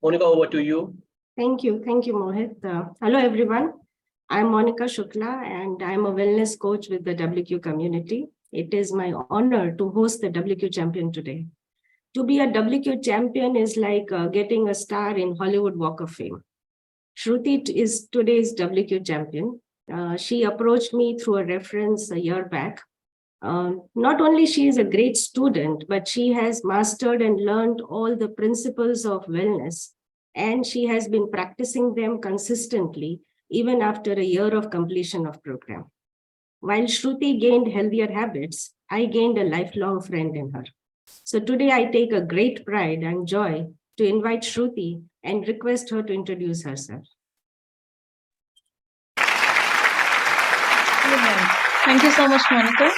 Monica, over to you. Thank you, Mohit. Hello, everyone. I'm Monica Shukla, and I'm a wellness coach with the WQ community. It is my honor to host the WQ champion today. To be a WQ champion is like getting a star in Hollywood Walk of Fame. Shruti is today's WQ champion. She approached me through a reference a year back. Not only she is a great student, but she has mastered and learned all the principles of wellness, and she has been practicing them consistently even after a year of completion of program. While Shruti gained healthier habits, I gained a lifelong friend in her. So today I take a great pride and joy to invite Shruti and request her to introduce herself. Thank you so much, Monica.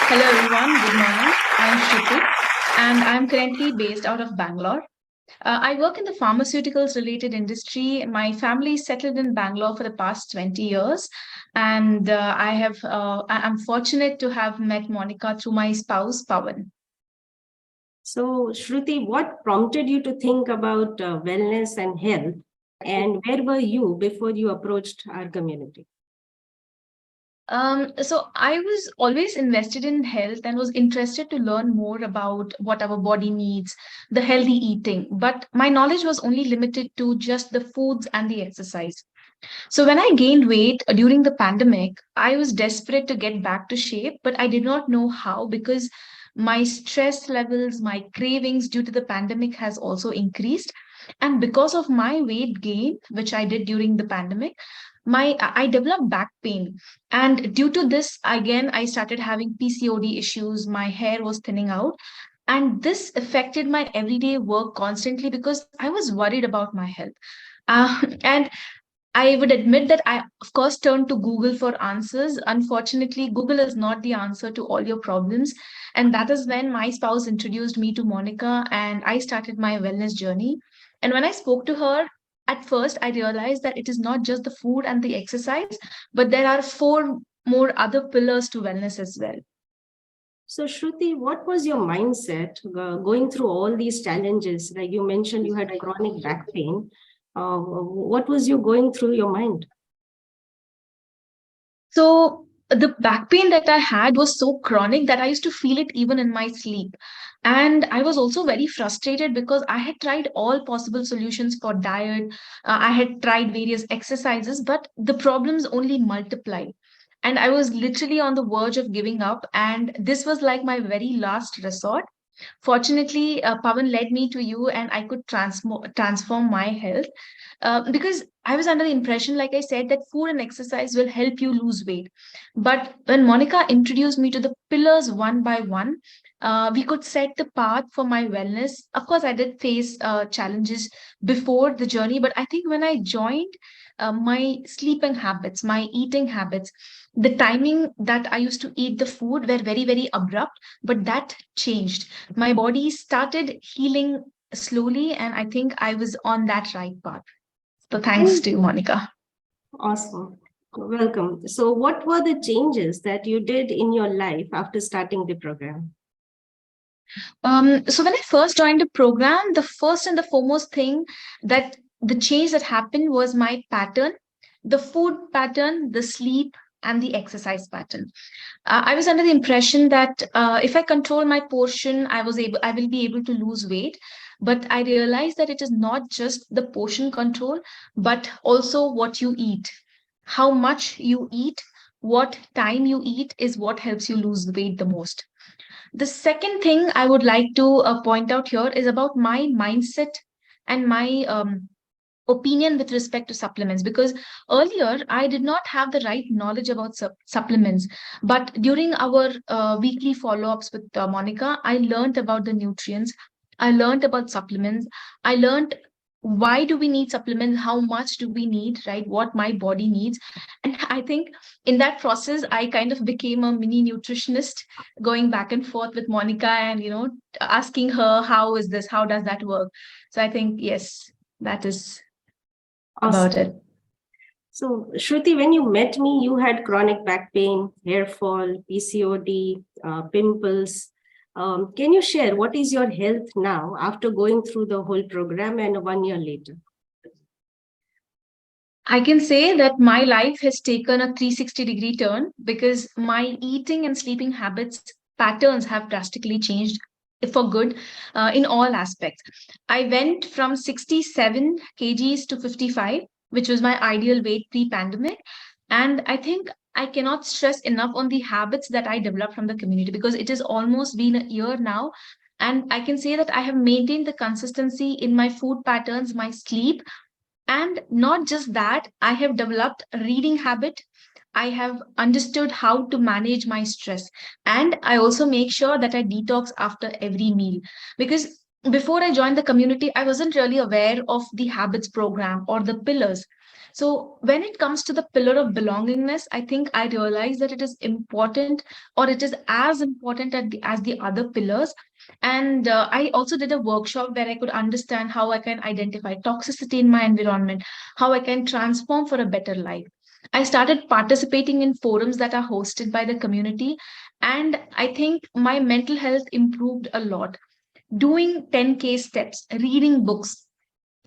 Hello everyone, good morning. I'm Shruti and I'm currently based out of Bangalore. I work in the pharmaceuticals related industry. My family settled in Bangalore for the past 20 years. And I'm fortunate to have met Monica through my spouse, Pawan. So Shruti, what prompted you to think about wellness and health? And where were you before you approached our community? So I was always invested in health and was interested to learn more about what our body needs, the healthy eating. But my knowledge was only limited to just the foods and the exercise. So when I gained weight during the pandemic, I was desperate to get back to shape, but I did not know how because my stress levels, my cravings due to the pandemic has also increased. And because of my weight gain, which I did during the pandemic, I developed back pain. And due to this, again, I started having PCOD issues. My hair was thinning out. And this affected my everyday work constantly because I was worried about my health. And I would admit that I, of course, turned to Google for answers. Unfortunately, Google is not the answer to all your problems. And that is when my spouse introduced me to Monica and I started my wellness journey. And when I spoke to her, at first, I realized that it is not just the food and the exercise, but there are four more other pillars to wellness as well. So Shruti, what was your mindset going through all these challenges? Like you mentioned, you had chronic back pain. What was you going through your mind? So the back pain that I had was so chronic that I used to feel it even in my sleep. And I was also very frustrated because I had tried all possible solutions for diet. I had tried various exercises, but the problems only multiplied. And I was literally on the verge of giving up. And this was like my very last resort. Fortunately, Pawan led me to you, and I could transform my health because I was under the impression, like I said, that food and exercise will help you lose weight. But when Monica introduced me to the pillars one by one, we could set the path for my wellness. Of course, I did face challenges before the journey, but I think when I joined, my sleeping habits, my eating habits, the timing that I used to eat the food were very, very abrupt, but that changed. My body started healing slowly, and I think I was on that right path. So thanks to you, Monica. Awesome. Welcome. So what were the changes that you did in your life after starting the program? So when I first joined the program, the first and the foremost thing that the change that happened was my pattern, the food pattern, the sleep, and the exercise pattern. I was under the impression that if I control my portion, I will be able to lose weight. But I realized that it is not just the portion control, but also what you eat, how much you eat, what time you eat is what helps you lose weight the most. The second thing I would like to point out here is about my mindset and my opinion with respect to supplements, because earlier I did not have the right knowledge about supplements, but during our weekly follow-ups with Monica, I learned about the nutrients, I learned about supplements, I learned why do we need supplements, how much do we need, right, what my body needs. And I think in that process I kind of became a mini nutritionist, going back and forth with Monica and asking her how is this, how does that work. So I think yes, that is Awesome. about it. So, Shruti, when you met me, you had chronic back pain, hair fall, PCOD, pimples. Can you share what is your health now after going through the whole program and 1 year later? I can say that my life has taken a 360-degree turn because my eating and sleeping habits patterns have drastically changed for good in all aspects. I went from 67 kgs to 55, which was my ideal weight pre-pandemic. And I think I cannot stress enough on the habits that I developed from the community because it has almost been a year now. And I can say that I have maintained the consistency in my food patterns, my sleep, and not just that, I have developed a reading habit. I have understood how to manage my stress. And I also make sure that I detox after every meal. Because before I joined the community, I wasn't really aware of the habits program or the pillars. So when it comes to the pillar of belongingness, I think I realized that it is important, or it is as important as the other pillars. And I also did a workshop where I could understand how I can identify toxicity in my environment, how I can transform for a better life. I started participating in forums that are hosted by the community, and I think my mental health improved a lot. Doing 10K steps, reading books,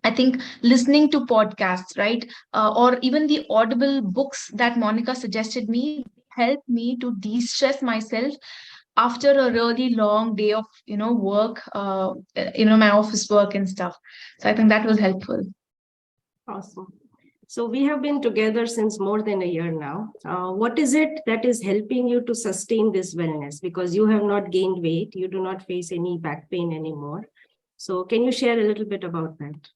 I think listening to podcasts, right? Or even the audible books that Monica suggested me helped me to de-stress myself after a really long day of work, my office work and stuff. So I think that was helpful. Awesome. So we have been together since more than a year now. What is it that is helping you to sustain this wellness? Because you have not gained weight, you do not face any back pain anymore. So can you share a little bit about that?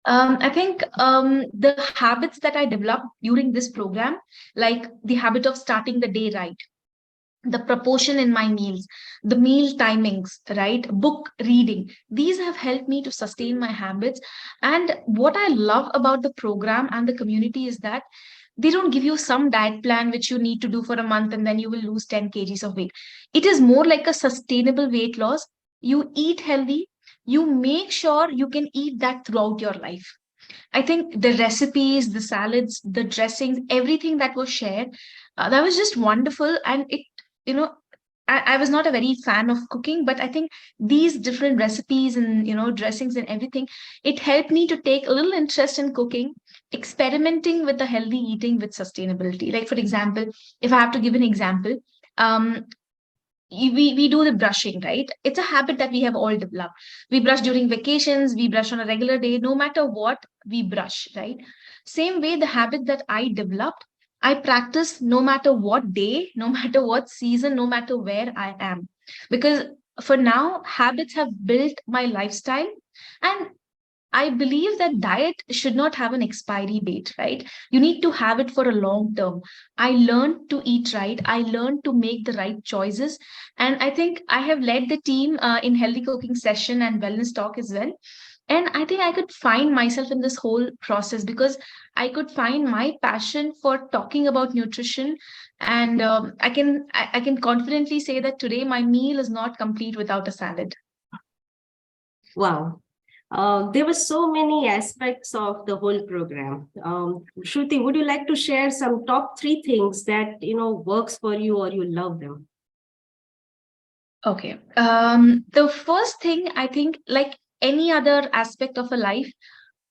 I think the habits that I developed during this program, like the habit of starting the day right, the proportion in my meals, the meal timings, right? Book reading. These have helped me to sustain my habits. And what I love about the program and the community is that they don't give you some diet plan which you need to do for a month and then you will lose 10 kgs of weight. It is more like a sustainable weight loss. You eat healthy, you make sure you can eat that throughout your life. I think the recipes, the salads, the dressings, everything that was shared, that was just wonderful. And it, you know, I was not a very fan of cooking, but I think these different recipes and dressings and everything, it helped me to take a little interest in cooking, experimenting with the healthy eating with sustainability. Like for example, if I have to give an example, um, we do the brushing, right? It's a habit that we have all developed. We brush during vacations, we brush on a regular day, no matter what, we brush, right? Same way, the habit that I developed, I practice no matter what day, no matter what season, no matter where I am. Because for now, habits have built my lifestyle. And I believe that diet should not have an expiry date, right? You need to have it for a long term. I learned to eat right. I learned to make the right choices. And I think I have led the team in healthy cooking session and wellness talk as well. And I think I could find myself in this whole process because I could find my passion for talking about nutrition. And I can confidently say that today my meal is not complete without a salad. Wow. There were so many aspects of the whole program. Shruti, would you like to share some top 3 things that works for you or you love them? Okay. The first thing I think, like any other aspect of a life,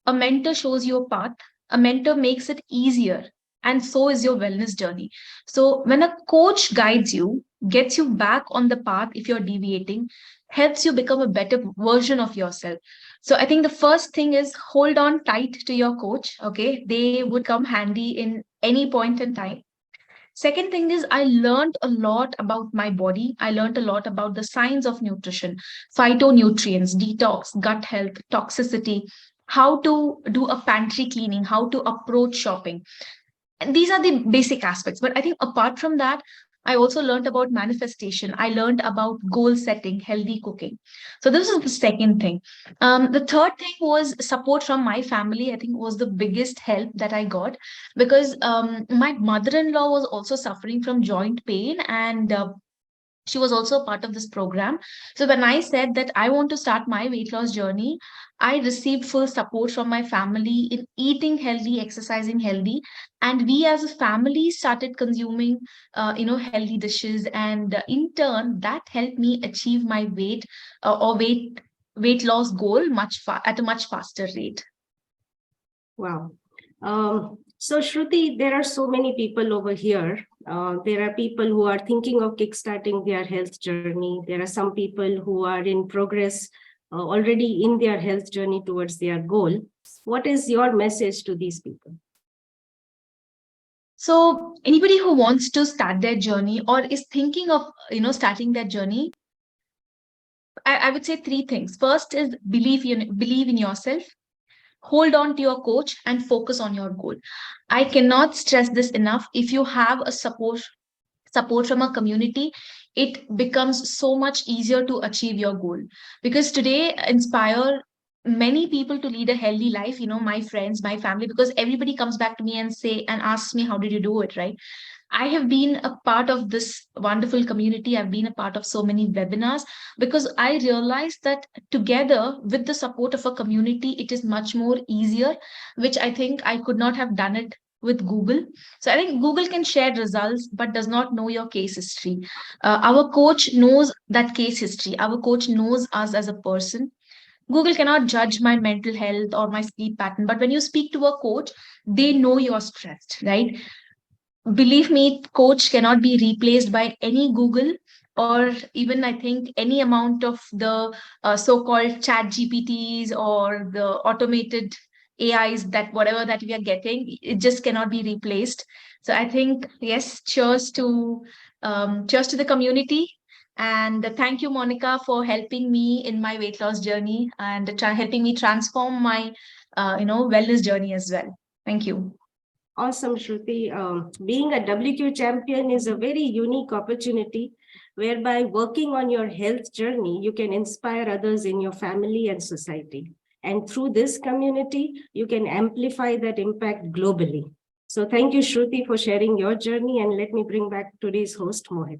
a mentor shows you a path, a mentor makes it easier, and so is your wellness journey. So when a coach guides you, gets you back on the path if you're deviating, helps you become a better version of yourself. So I think the first thing is hold on tight to your coach. Okay. They would come handy in any point in time. Second thing is, I learned a lot about my body. I learned a lot about the science of nutrition, phytonutrients, detox, gut health, toxicity, how to do a pantry cleaning, how to approach shopping. And these are the basic aspects. But I think apart from that, I also learned about manifestation. I learned about goal setting, healthy cooking. So this is the second thing. The third thing was support from my family. I think was the biggest help that I got because my mother-in-law was also suffering from joint pain, and She was also a part of this program. So when I said that I want to start my weight loss journey, I received full support from my family in eating healthy, exercising healthy, and we as a family started consuming, healthy dishes, and in turn, that helped me achieve my weight loss goal at a much faster rate. Wow. So Shruti, there are so many people over here. There are people who are thinking of kickstarting their health journey. There are some people who are in progress already in their health journey towards their goal. What is your message to these people? So anybody who wants to start their journey or is thinking of, starting their journey, I would say three things. First is believe in yourself, hold on to your coach, and focus on your goal. I cannot stress this enough. If you have a support from a community, it becomes so much easier to achieve your goal. Because today, inspire many people to lead a healthy life, my friends, my family, because everybody comes back to me and asks me, how did you do it, right? I have been a part of this wonderful community. I've been a part of so many webinars because I realized that together with the support of a community, it is much more easier, which I think I could not have done it with Google. So I think Google can share results but does not know your case history. Our coach knows that case history. Our coach knows us as a person. Google cannot judge my mental health or my sleep pattern, but when you speak to a coach, they know you're stressed, right? Believe me, coach cannot be replaced by any Google, or even I think any amount of the so-called chat GPTs or the automated AIs, that whatever that we are getting, it just cannot be replaced. So I think, yes, cheers to the community. And thank you, Monica, for helping me in my weight loss journey and helping me transform my wellness journey as well. Thank you. Awesome, Shruti. Being a WQ champion is a very unique opportunity whereby working on your health journey, you can inspire others in your family and society. And through this community, you can amplify that impact globally. So thank you, Shruti, for sharing your journey. And let me bring back today's host, Mohit.